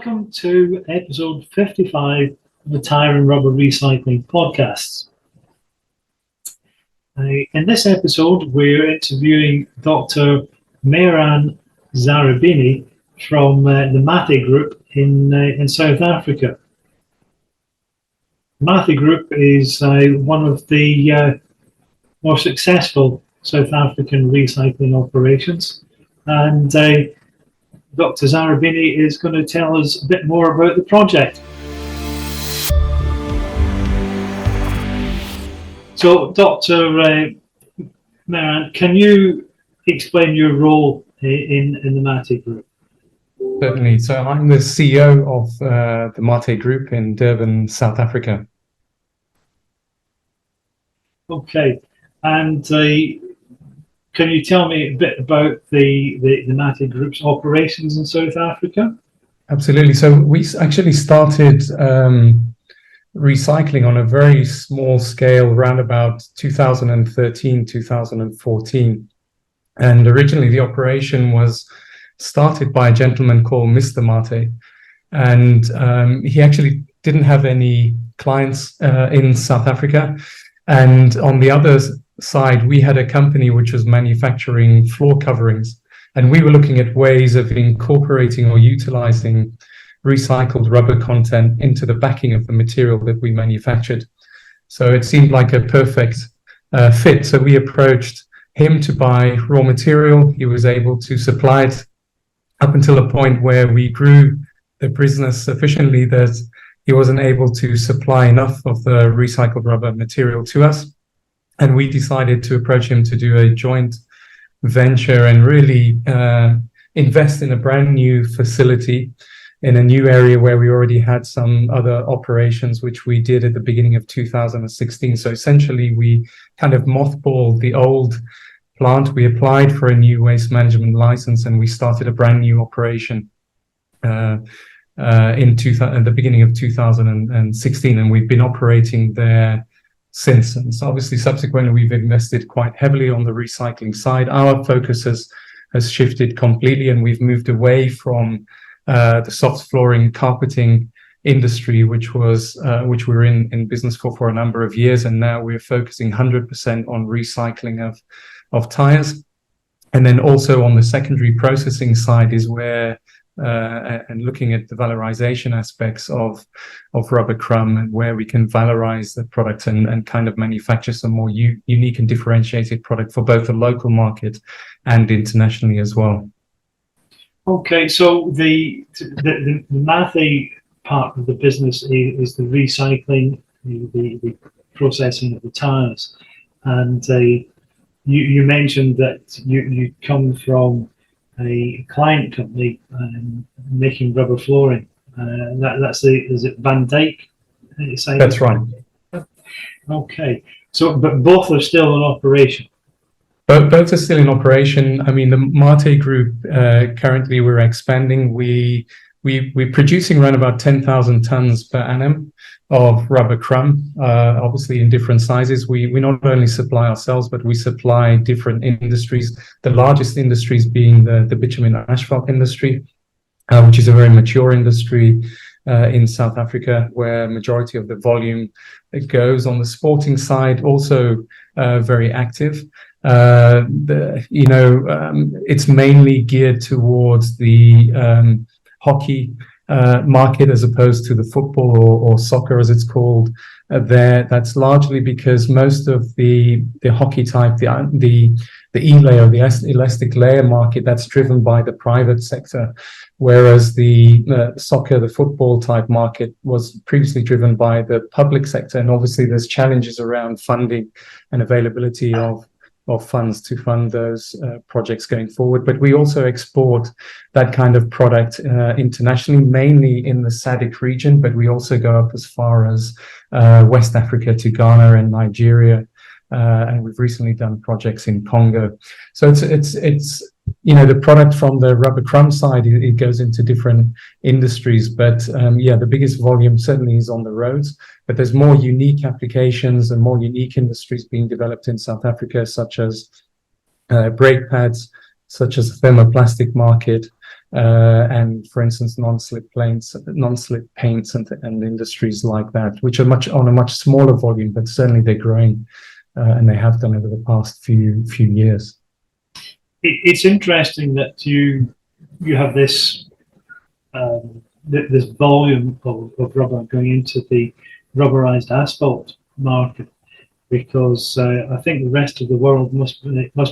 welcome to episode 55 of the Tyre and Rubber Recycling Podcast. In this episode, we're interviewing Dr. Mehran Zarrebini from the Mathe Group in South Africa. Mathe Group is one of the more successful South African recycling operations, and Dr. Zarrebini is going to tell us a bit more about the project. So, Dr. Mehran, can you explain your role in the Mathe Group? Certainly. So I'm the CEO of the Mathe Group in Durban, South Africa. Okay. And can you tell me a bit about the Mathe Group's operations in South Africa? Absolutely. So we actually started recycling on a very small scale around about 2013, 2014. And originally the operation was started by a gentleman called Mr. Mathe. And he actually didn't have any clients in South Africa. And on the other side, we had a company which was manufacturing floor coverings. And we were looking at ways of incorporating or utilizing recycled rubber content into the backing of the material that we manufactured. So it seemed like a perfect fit. So we approached him to buy raw material. He was able to supply it up until a point where we grew the business sufficiently that he wasn't able to supply enough of the recycled rubber material to us. And we decided to approach him to do a joint venture and really invest in a brand new facility in a new area where we already had some other operations, which we did at the beginning of 2016. So essentially, we kind of mothballed the old plant. We applied for a new waste management license and we started a brand new operation at the beginning of 2016. And we've been operating there since. And so obviously, subsequently, we've invested quite heavily on the recycling side. Our focus has shifted completely and we've moved away from the soft flooring carpeting industry, which we were in business for a number of years, and now we're focusing 100% on recycling of tires. And then also on the secondary processing side is where and looking at the valorization aspects of rubber crumb and where we can valorize the product and kind of manufacture some more unique and differentiated product for both the local market and internationally as well. Okay, so the Mathe part of the business is the recycling, the processing of the tires, and you mentioned that you come from a client company making rubber flooring. Is it Van Dyke? That's right. Okay, so but both are still in operation. Both are still in operation. I mean, the Mathe Group, currently we're expanding. We're producing around about 10,000 tons per annum of rubber crumb, obviously in different sizes. We not only supply ourselves, but we supply different industries, the largest industries being the bitumen asphalt industry, which is a very mature industry in South Africa, where majority of the volume that goes. On the sporting side, also very active. It's mainly geared towards the hockey market as opposed to the football or soccer as it's called there. That's largely because most of the hockey type, the E-layer, the elastic layer market, that's driven by the private sector, whereas the soccer, the football type market was previously driven by the public sector. And obviously there's challenges around funding and availability of funds to fund those projects going forward. But we also export that kind of product internationally, mainly in the SADC region, but we also go up as far as West Africa to Ghana and Nigeria. And we've recently done projects in Congo. So it's the product from the rubber crumb side, it goes into different industries, but the biggest volume certainly is on the roads, but there's more unique applications and more unique industries being developed in South Africa, such as brake pads, such as the thermoplastic market, and for instance, non-slip paints and industries like that, which are on a much smaller volume, but certainly they're growing, and they have done over the past few years. It's interesting that you have this this volume of rubber going into the rubberised asphalt market, because I think the rest of the world must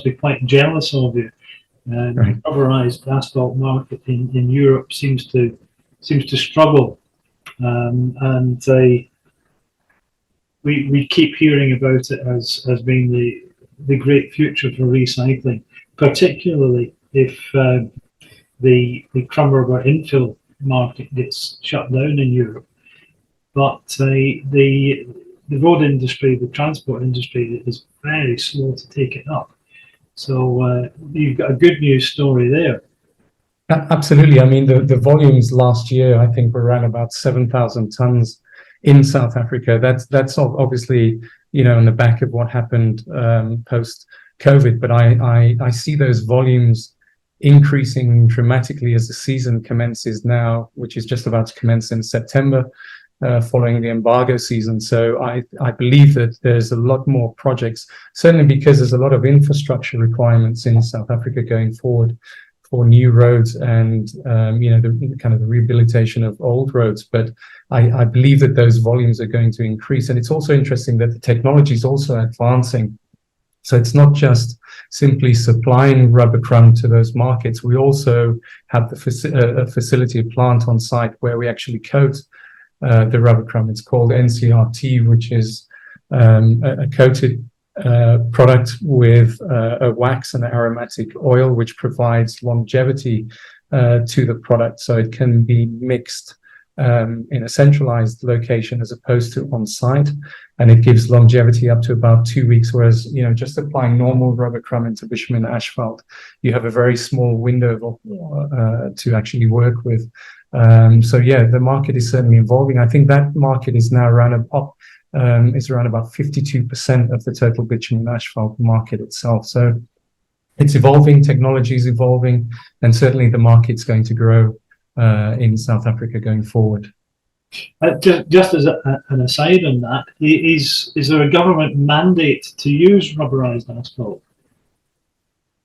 be quite jealous of you. Right. The rubberised asphalt market in Europe seems to struggle, and we keep hearing about it as being the great future for recycling, particularly if the crumb rubber infill market gets shut down in Europe. But the road industry, the transport industry, is very slow to take it up. So you've got a good news story there. Absolutely. I mean, the volumes last year, I think, were around about 7,000 tons in South Africa. That's obviously, on the back of what happened post COVID. But I see those volumes increasing dramatically as the season commences now, which is just about to commence in September, following the embargo season. So I believe that there's a lot more projects, certainly because there's a lot of infrastructure requirements in South Africa going forward for new roads and the kind of the rehabilitation of old roads. But I believe that those volumes are going to increase. And it's also interesting that the technology is also advancing. So it's not just simply supplying rubber crumb to those markets. We also have the facility, a plant on site where we actually coat the rubber crumb. It's called NCRT, which is a coated product with a wax and aromatic oil, which provides longevity to the product. So it can be mixed in a centralized location as opposed to on site, and it gives longevity up to about 2 weeks. Whereas, just applying normal rubber crumb into bitumen asphalt, you have a very small window to actually work with. So yeah, the market is certainly evolving. I think that market is now around about 52% of the total bitumen asphalt market itself. So it's evolving, technology is evolving, and certainly the market's going to grow in South Africa going forward. Just as an aside on that, is there a government mandate to use rubberised asphalt?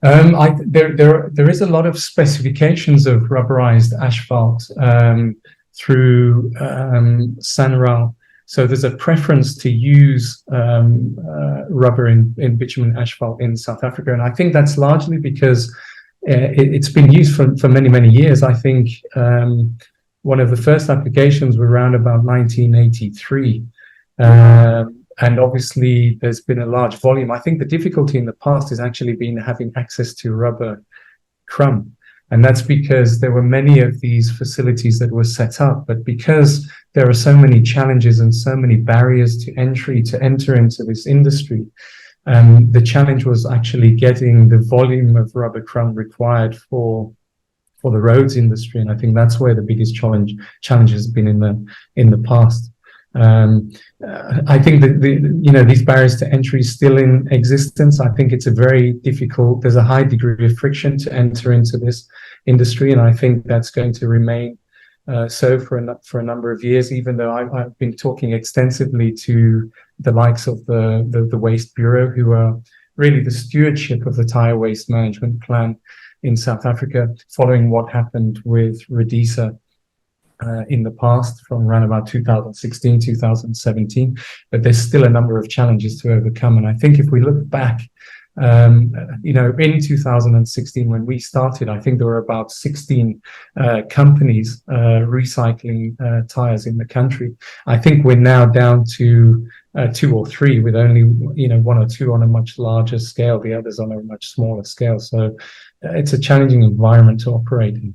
There is a lot of specifications of rubberized asphalt through SANRAL. So there's a preference to use rubber in bitumen asphalt in South Africa. And I think that's largely because it's been used for many, many years. I think one of the first applications were around about 1983. And obviously, there's been a large volume. I think the difficulty in the past has actually been having access to rubber crumb. And that's because there were many of these facilities that were set up. But because there are so many challenges and so many barriers to enter into this industry, the challenge was actually getting the volume of rubber crumb required for the roads industry. And I think that's where the biggest challenge has been in the past. I think that these barriers to entry is still in existence. I think it's there's a high degree of friction to enter into this industry, and I think that's going to remain so for a number of years, even though I've been talking extensively to the likes of the Waste Bureau, who are really the stewardship of the Tyre Waste Management Plan in South Africa, following what happened with Rhodesia in the past from around about 2016, 2017, but there's still a number of challenges to overcome. And I think if we look back, in 2016, when we started, I think there were about 16 companies recycling tires in the country. I think we're now down to 2 or 3, with only 1 or 2 on a much larger scale, the others on a much smaller scale. So it's a challenging environment to operate in.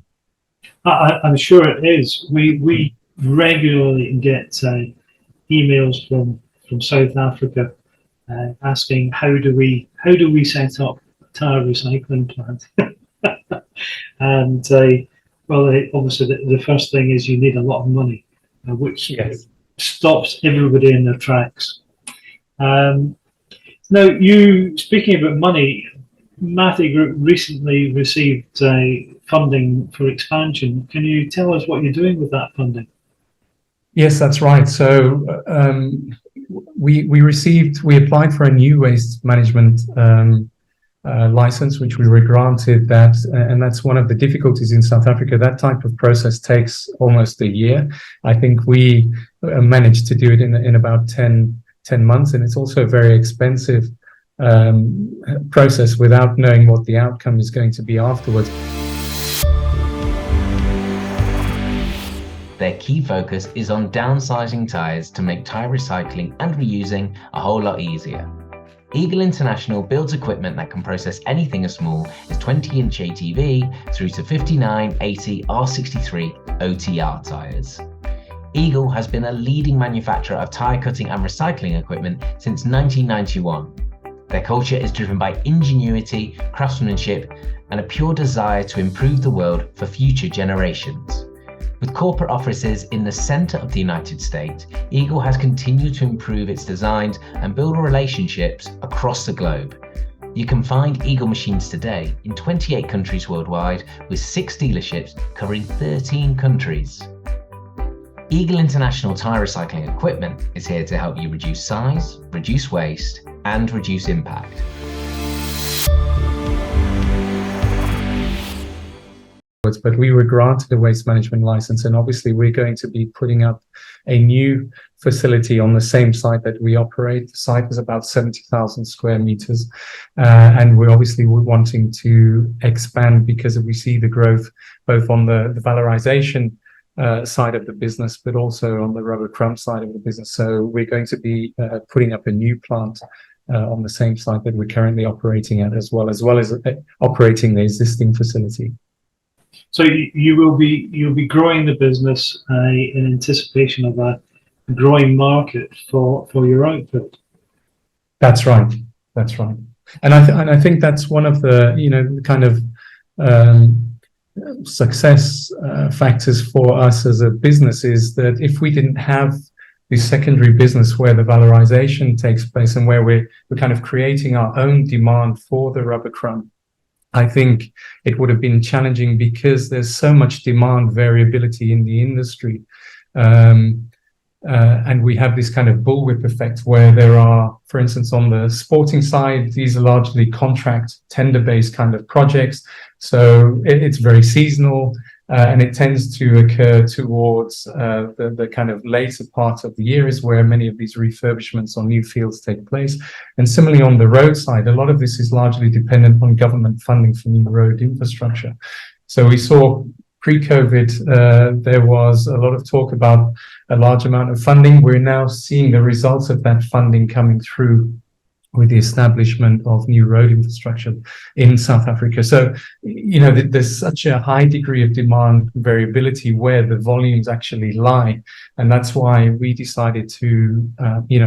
I'm sure it is. We regularly get emails from South Africa asking how do we set up a Tyre recycling plant, and obviously the first thing is you need a lot of money, which stops everybody in their tracks. Now, speaking about money, Mathe Group recently received funding for expansion. Can you tell us what you're doing with that funding? Yes, that's right. So we applied for a new waste management license, which we were granted that, and that's one of the difficulties in South Africa. That type of process takes almost a year. I think we managed to do it in about 10 months, and it's also a very expensive process without knowing what the outcome is going to be afterwards. Their key focus is on downsizing tyres to make tyre recycling and reusing a whole lot easier. Eagle International builds equipment that can process anything as small as 20-inch ATV through to 59, 80, R63 OTR tyres. Eagle has been a leading manufacturer of tyre cutting and recycling equipment since 1991. Their culture is driven by ingenuity, craftsmanship, and a pure desire to improve the world for future generations. With corporate offices in the centre of the United States, Eagle has continued to improve its designs and build relationships across the globe. You can find Eagle machines today in 28 countries worldwide, with 6 dealerships covering 13 countries. Eagle International Tyre Recycling Equipment is here to help you reduce size, reduce waste, and reduce impact. But we were granted a waste management license, and obviously we're going to be putting up a new facility on the same site that we operate. The site is about 70,000 square meters, and we're obviously wanting to expand because we see the growth both on the valorization side of the business, but also on the rubber crumb side of the business. So we're going to be putting up a new plant on the same site that we're currently operating at, as well as operating the existing facility. So you'll be growing the business in anticipation of a growing market for your output. That's right. And I think that's one of the kind of success factors for us as a business, is that if we didn't have the secondary business where the valorization takes place and where we're kind of creating our own demand for the rubber crumb, I think it would have been challenging because there's so much demand variability in the industry. And we have this kind of bullwhip effect where there are, for instance, on the sporting side, these are largely contract tender-based kind of projects. So it's very seasonal, and it tends to occur towards the kind of later part of the year is where many of these refurbishments on new fields take place. And similarly on the road side, a lot of this is largely dependent on government funding for new road infrastructure. So we saw pre-COVID, there was a lot of talk about a large amount of funding. We're now seeing the results of that funding coming through with the establishment of new road infrastructure in South Africa. So, there's such a high degree of demand variability where the volumes actually lie. And that's why we decided to,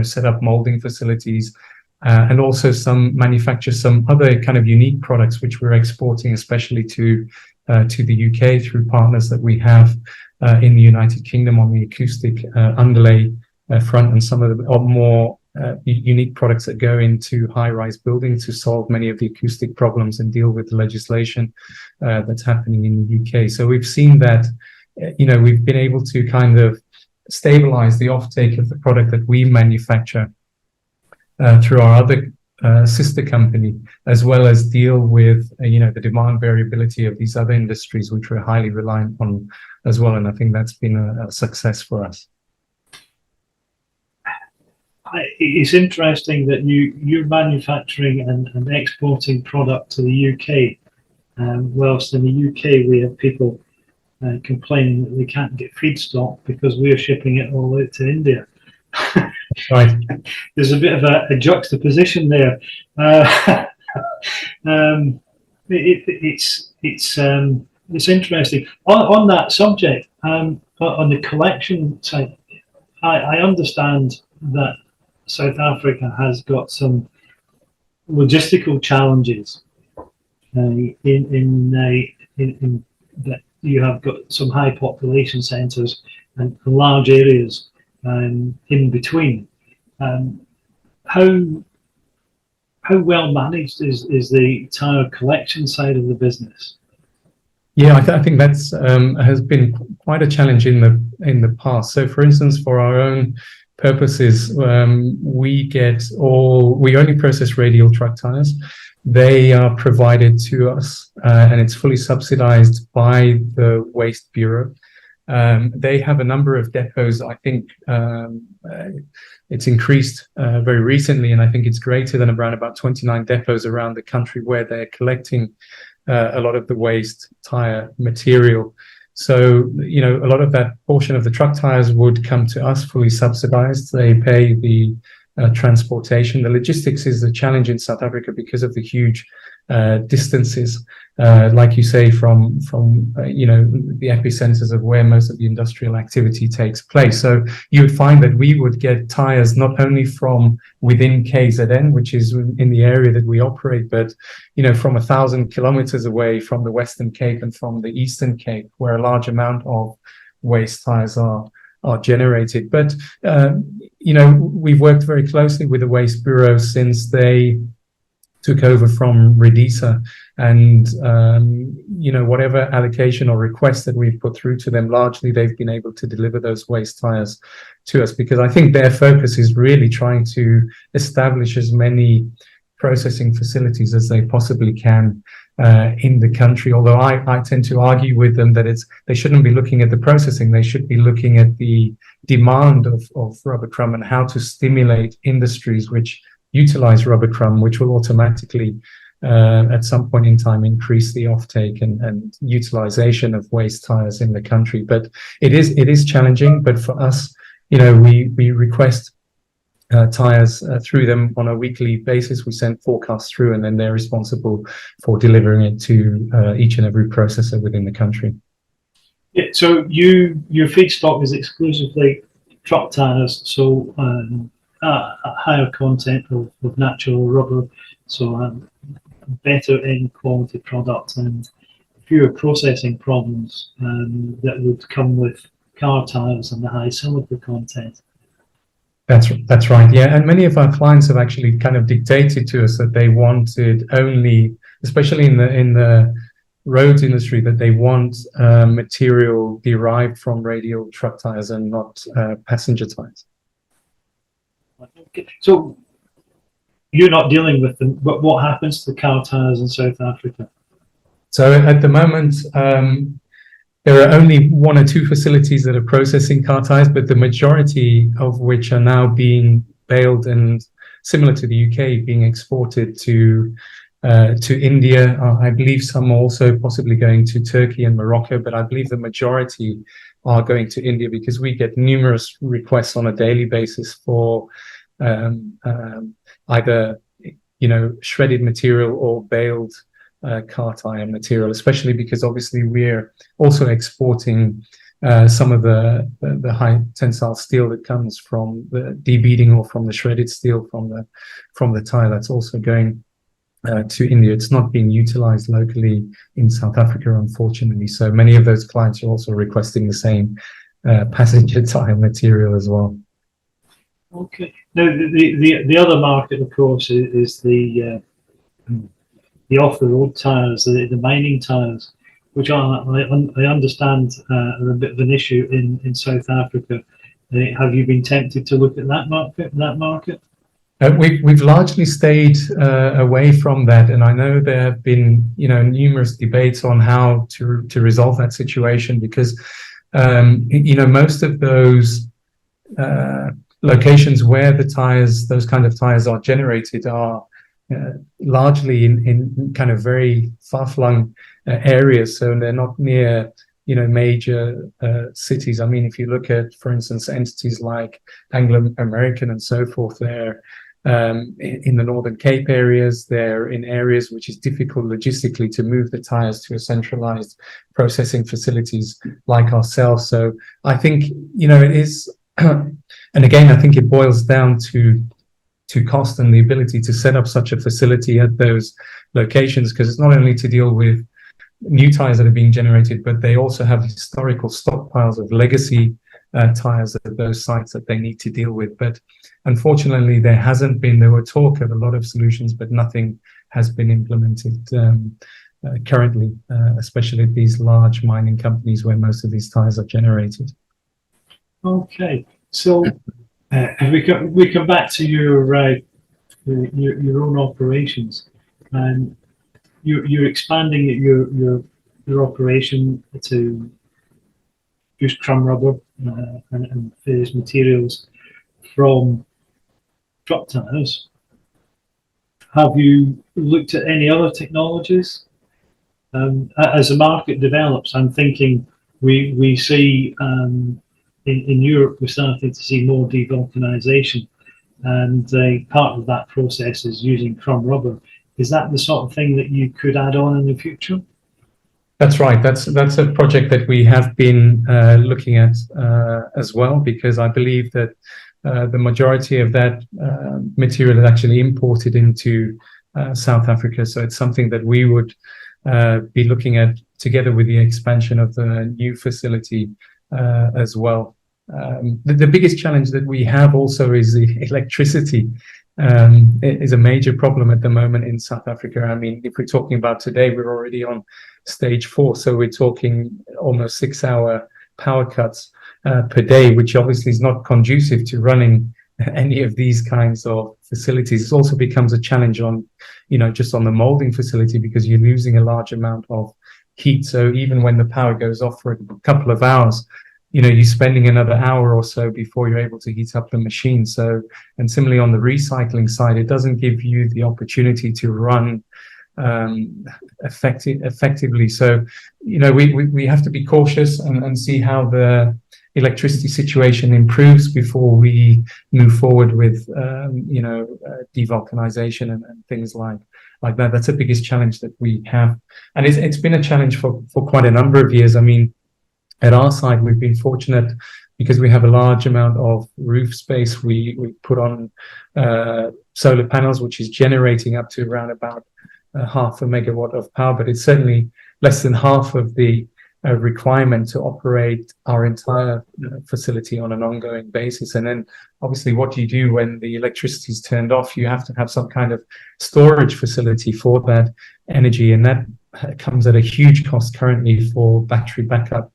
set up molding facilities and also manufacture some other kind of unique products, which we're exporting, especially to the UK through partners that we have in the United Kingdom on the acoustic underlay front, and some of the more unique products that go into high-rise buildings to solve many of the acoustic problems and deal with the legislation that's happening in the UK. So we've seen that, we've been able to kind of stabilize the offtake of the product that we manufacture through our other sister company, as well as deal with, the demand variability of these other industries, which we're highly reliant on as well. And I think that's been a success for us. It's interesting that you're manufacturing and exporting product to the UK, whilst in the UK we have people complaining that they can't get feedstock because we're shipping it all out to India. Right. There's a bit of a juxtaposition there. It's interesting. On that subject, on the collection side, I understand that South Africa has got some logistical challenges in that you have got some high population centres and large areas in between. How well managed is the tyre collection side of the business? Yeah, I think that's has been quite a challenge in the past. So, for instance, for our own purposes, we only process radial truck tires. They are provided to us, and it's fully subsidized by the Waste Bureau. They have a number of depots. I think it's increased very recently, and I think it's greater than around about 29 depots around the country where they're collecting a lot of the waste tire material. So, a lot of that portion of the truck tires would come to us fully subsidized. They pay the transportation. The logistics is a challenge in South Africa because of the huge distances, like you say, from the epicenters of where most of the industrial activity takes place. So you would find that we would get tires not only from within KZN, which is in the area that we operate, but from 1,000 kilometers away from the Western Cape and from the Eastern Cape, where a large amount of waste tires are generated. But we've worked very closely with the Waste Bureau since they took over from Redisa, and whatever allocation or request that we've put through to them, largely they've been able to deliver those waste tires to us, because I think their focus is really trying to establish as many processing facilities as they possibly can in the country. Although I tend to argue with them that they shouldn't be looking at the processing, they should be looking at the demand of rubber crumb and how to stimulate industries which utilize rubber crumb, which will automatically at some point in time increase the offtake and utilization of waste tires in the country. But it is challenging. But for us, we request tires through them on a weekly basis. We send forecasts through, and then they're responsible for delivering it to each and every processor within the country. Yeah, so your feedstock is exclusively truck tires, so a higher content of natural rubber, so better in quality product and fewer processing problems that would come with car tires and the high silica content. That's right, yeah. And many of our clients have actually kind of dictated to us that they wanted only, especially in the roads industry, that they want material derived from radial truck tires and not passenger tires. Okay. So you're not dealing with them, but what happens to the car tires in South Africa? So at the moment, there are only one or two facilities that are processing car tires, but the majority of which are now being baled and, similar to the UK, being exported to India. I believe some are also possibly going to Turkey and Morocco, but I believe the majority are going to India, because we get numerous requests on a daily basis for either shredded material or baled car tire material, especially because obviously we're also exporting some of the high tensile steel that comes from the debeading or from the shredded steel from the tire that's also going to India. It's not being utilized locally in South Africa, unfortunately. So many of those clients are also requesting the same passenger tire material as well. Okay. Now the other market, of course, is the off-the-road tires, the mining tires, which I understand are a bit of an issue in South Africa. Have you been tempted to look at that market? We've largely stayed away from that, and I know there have been numerous debates on how to resolve that situation, because most of those locations where those kind of tires are generated are largely in kind of very far-flung areas, so they're not near major cities. I mean, if you look at, for instance, entities like Anglo American and so forth, they're in the Northern Cape areas. They're in areas which is difficult logistically to move the tires to a centralized processing facilities like ourselves. So I think it is, and again, I think it boils down to cost and the ability to set up such a facility at those locations, because it's not only to deal with new tires that are being generated, but they also have historical stockpiles of legacy tires at those sites that they need to deal with. But unfortunately, there were talk of a lot of solutions, but nothing has been implemented currently, especially these large mining companies where most of these tires are generated. Okay, so we come back to your own operations, and you're expanding your operation to use crumb rubber and various materials from truck tires. Have you looked at any other technologies? As the market develops, I'm thinking we see in Europe we're starting to see more devulcanization, and part of that process is using crumb rubber. Is that the sort of thing that you could add on in the future? That's right. That's a project that we have been looking at as well, because I believe that the majority of that material is actually imported into South Africa. So it's something that we would be looking at together with the expansion of the new facility as well. The biggest challenge that we have also is the electricity. It is a major problem at the moment in South Africa. I mean, if we're talking about today, we're already on stage 4, so we're talking almost 6-hour power cuts per day, which obviously is not conducive to running any of these kinds of facilities. It also becomes a challenge on, just on the molding facility, because you're losing a large amount of heat. So even when the power goes off for a couple of hours, you're spending another hour or so before you're able to heat up the machine. So, and similarly on the recycling side, it doesn't give you the opportunity to run effectively. So, we have to be cautious and see how the electricity situation improves before we move forward with, devulcanization and things like that. That's the biggest challenge that we have. And it's been a challenge for quite a number of years. I mean, at our side, we've been fortunate because we have a large amount of roof space. We put on solar panels, which is generating up to around about half a megawatt of power, but it's certainly less than half of the requirement to operate our entire facility on an ongoing basis. And then obviously what do you do when the electricity is turned off? You have to have some kind of storage facility for that energy, and that comes at a huge cost currently for battery backup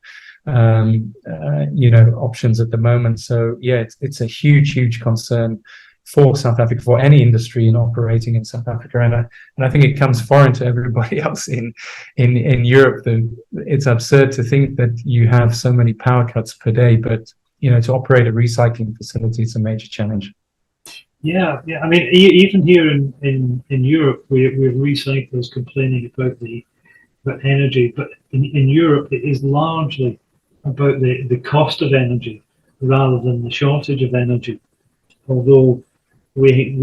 options at the moment. So yeah, it's a huge concern for South Africa, for any industry in operating in South Africa, and I think it comes foreign to everybody else in Europe. It's absurd to think that you have so many power cuts per day, but to operate a recycling facility, it's a major challenge. Yeah. I mean, even here in Europe, we have recyclers complaining about energy, but in Europe, it is largely about the cost of energy rather than the shortage of energy. Although we've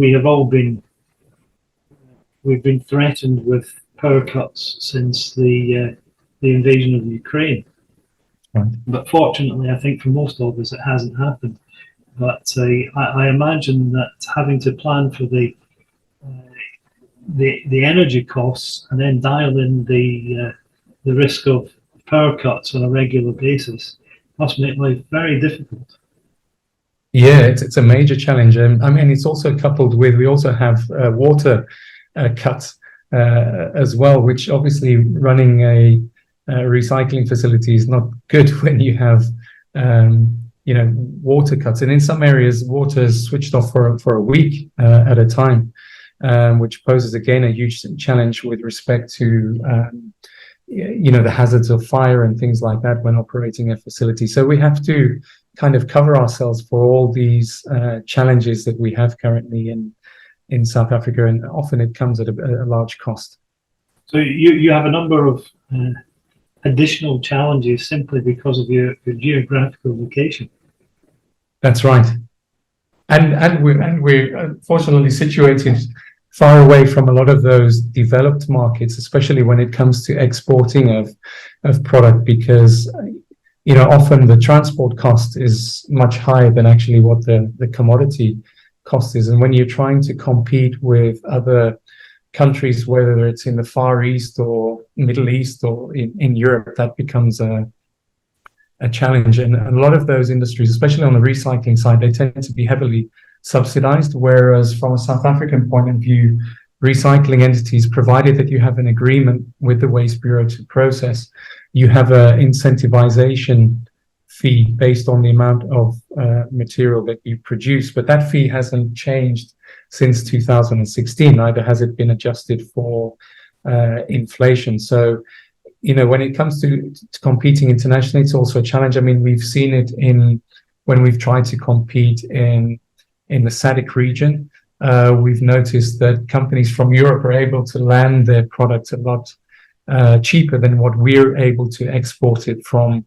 been threatened with power cuts since the invasion of Ukraine. Right. But fortunately, I think for most of us, it hasn't happened. But I imagine that having to plan for the energy costs and then dial in the risk of power cuts on a regular basis must make life very difficult. Yeah, it's a major challenge. I mean, it's also coupled with, we also have water cuts as well, which obviously running a recycling facility is not good when you have water cuts. And in some areas, water is switched off for a week at a time, which poses again a huge challenge with respect to the hazards of fire and things like that when operating a facility. So we have to kind of cover ourselves for all these challenges that we have currently in South Africa, and often it comes at a large cost. So you have a number of additional challenges simply because of your geographical location. That's right, and we're fortunately situated far away from a lot of those developed markets, especially when it comes to exporting of product, because often the transport cost is much higher than actually what the commodity cost is. And when you're trying to compete with other countries, whether it's in the Far East or Middle East or in Europe, that becomes a challenge. And a lot of those industries, especially on the recycling side, they tend to be heavily subsidized, whereas from a South African point of view, recycling entities, provided that you have an agreement with the Waste Bureau to process, you have an incentivization fee based on the amount of material that you produce. But that fee hasn't changed since 2016, neither has it been adjusted for inflation. So, when it comes to competing internationally, it's also a challenge. I mean, we've seen it when we've tried to compete in the SADC region. We've noticed that companies from Europe are able to land their products a lot cheaper than what we're able to export it from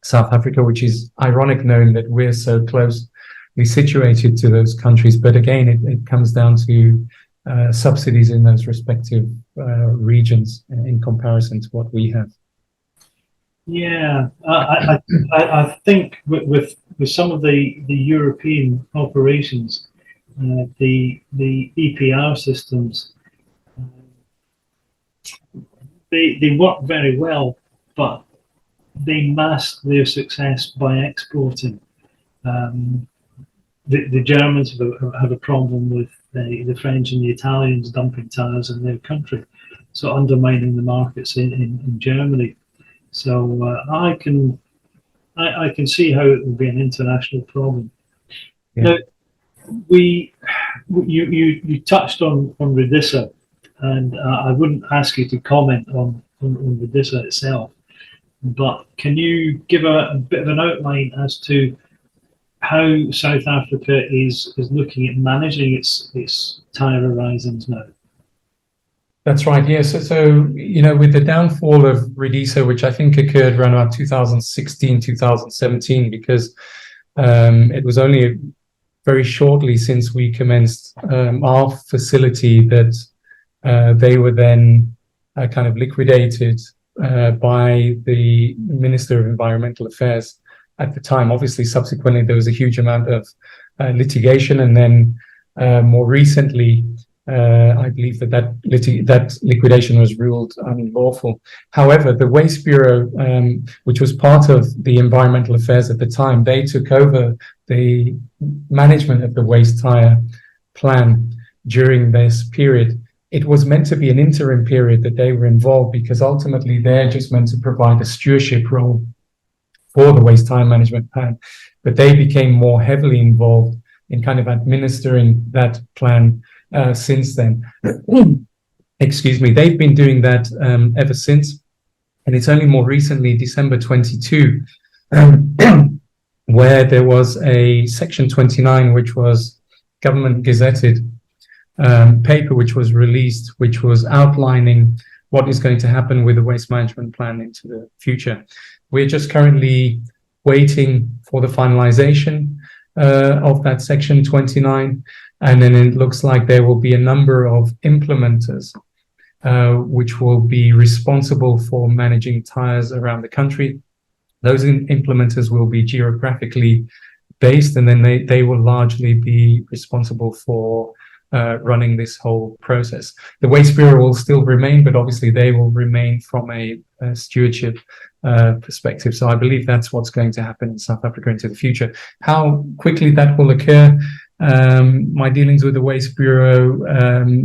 South Africa, which is ironic knowing that we're so closely situated to those countries. But again, it comes down to subsidies in those respective regions in comparison to what we have. Yeah, I think with some of the European operations, the EPR systems, they work very well, but they mask their success by exporting. The Germans have a problem with the French and the Italians dumping tires in their country, so undermining the markets in Germany. So I can see how it will be an international problem. Yeah. Now, you touched on Redissa, and I wouldn't ask you to comment on Redissa itself, but can you give a bit of an outline as to how South Africa is looking at managing its tire horizons now? That's right. Yes. So with the downfall of Redissa, which I think occurred around about 2016, 2017, because it was only very shortly since we commenced our facility that they were then kind of liquidated by the Minister of Environmental Affairs at the time. Obviously, subsequently, there was a huge amount of litigation, and then more recently, I believe that liquidation was ruled unlawful. However, the Waste Bureau, which was part of the Environmental Affairs at the time, they took over the management of the waste tire plan during this period. It was meant to be an interim period that they were involved, because ultimately they're just meant to provide a stewardship role for the waste tire management plan. But they became more heavily involved in kind of administering that plan since then. Excuse me. They've been doing that ever since. And it's only more recently, December 22, where there was a Section 29, which was government gazetted paper, which was released, which was outlining what is going to happen with the waste management plan into the future. We're just currently waiting for the finalization of that Section 29. And then it looks like there will be a number of implementers which will be responsible for managing tires around the country. Those implementers will be geographically based, and then they will largely be responsible for running this whole process. The Waste Bureau will still remain, but obviously they will remain from a stewardship perspective. So I believe that's what's going to happen in South Africa into the future. How quickly that will occur, my dealings with the Waste Bureau,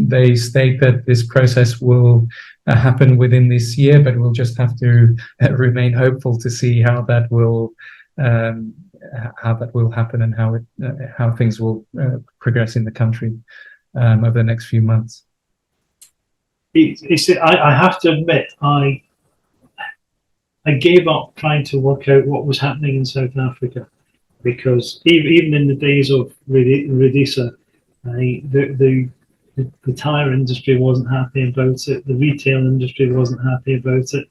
they state that this process will happen within this year, but we'll just have to remain hopeful to see how that will happen and how things will progress in the country over the next few months. I have to admit, I gave up trying to work out what was happening in South Africa, because even in the days of Redissa, the tire industry wasn't happy about it. The retail industry wasn't happy about it.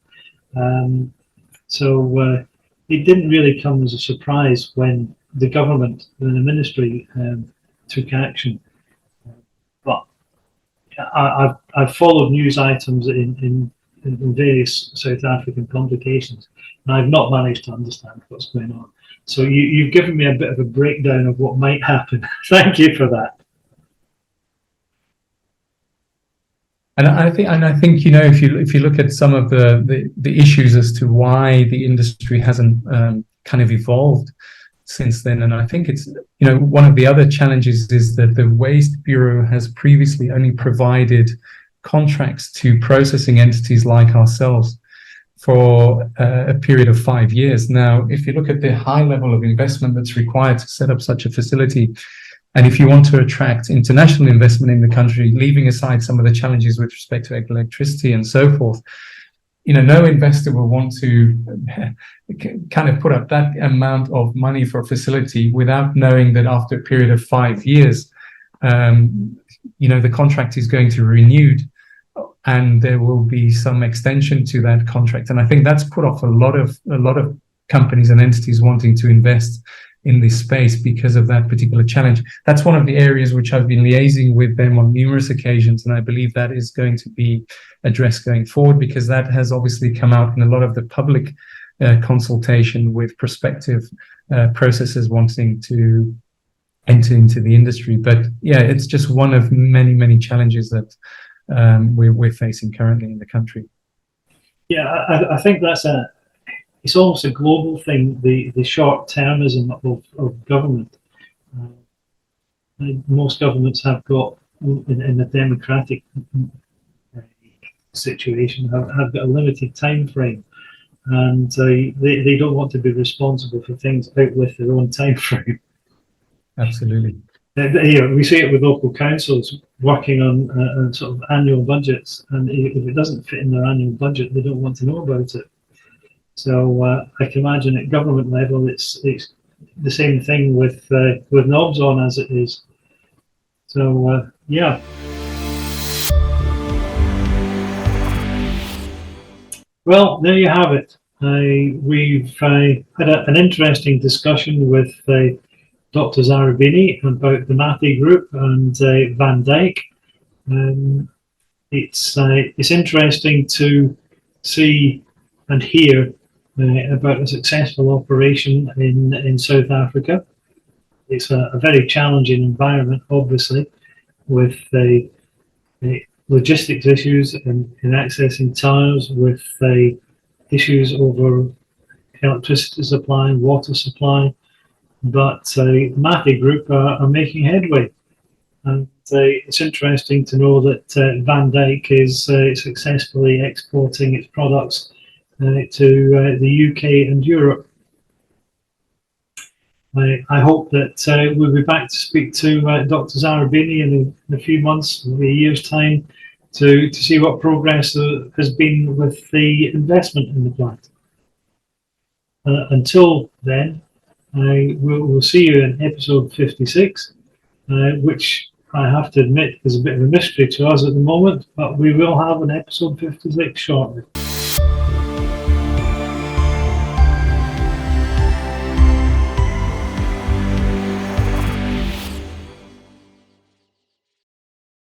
So it didn't really come as a surprise when the government and the ministry took action. But I've followed news items in various South African publications, and I've not managed to understand what's going on. So you've given me a bit of a breakdown of what might happen. Thank you for that. And I think if you look at some of the issues as to why the industry hasn't kind of evolved since then. And I think it's, one of the other challenges is that the Waste Bureau has previously only provided contracts to processing entities like ourselves for a period of 5 years. Now, if you look at the high level of investment that's required to set up such a facility, and if you want to attract international investment in the country, leaving aside some of the challenges with respect to electricity and so forth, no investor will want to kind of put up that amount of money for a facility without knowing that after a period of 5 years, the contract is going to be renewed and there will be some extension to that contract. And I think that's put off a lot of companies and entities wanting to invest in this space because of that particular challenge. That's one of the areas which I've been liaising with them on numerous occasions, and I believe that is going to be addressed going forward, because that has obviously come out in a lot of the public consultation with prospective processors wanting to enter into the industry. But yeah, it's just one of many, many challenges that we're facing currently in the country. Yeah, I think it's almost a global thing, the short-termism of government. Most governments have got, in a democratic situation, have got a limited time frame, and they don't want to be responsible for things out with their own time frame. Absolutely. We see it with local councils working on sort of annual budgets, and if it doesn't fit in their annual budget, they don't want to know about it. So I can imagine at government level, it's the same thing with knobs on as it is. So yeah. Well, there you have it. We've had an interesting discussion with Dr. Zarrebini about the Mathe Group and Van Dijk. It's interesting to see and hear about a successful operation in South Africa. It's a very challenging environment, obviously, with the logistics issues in accessing Tyres, with issues over electricity supply, water supply. But Mathe Group are making headway. And it's interesting to know that Van Dijk is successfully exporting its products to the UK and Europe. I hope that we'll be back to speak to Dr. Zarrebini in a few months, maybe a year's time, to see what progress has been with the investment in the plant. Until then, we'll see you in episode 56, which I have to admit is a bit of a mystery to us at the moment, but we will have an episode 56 shortly.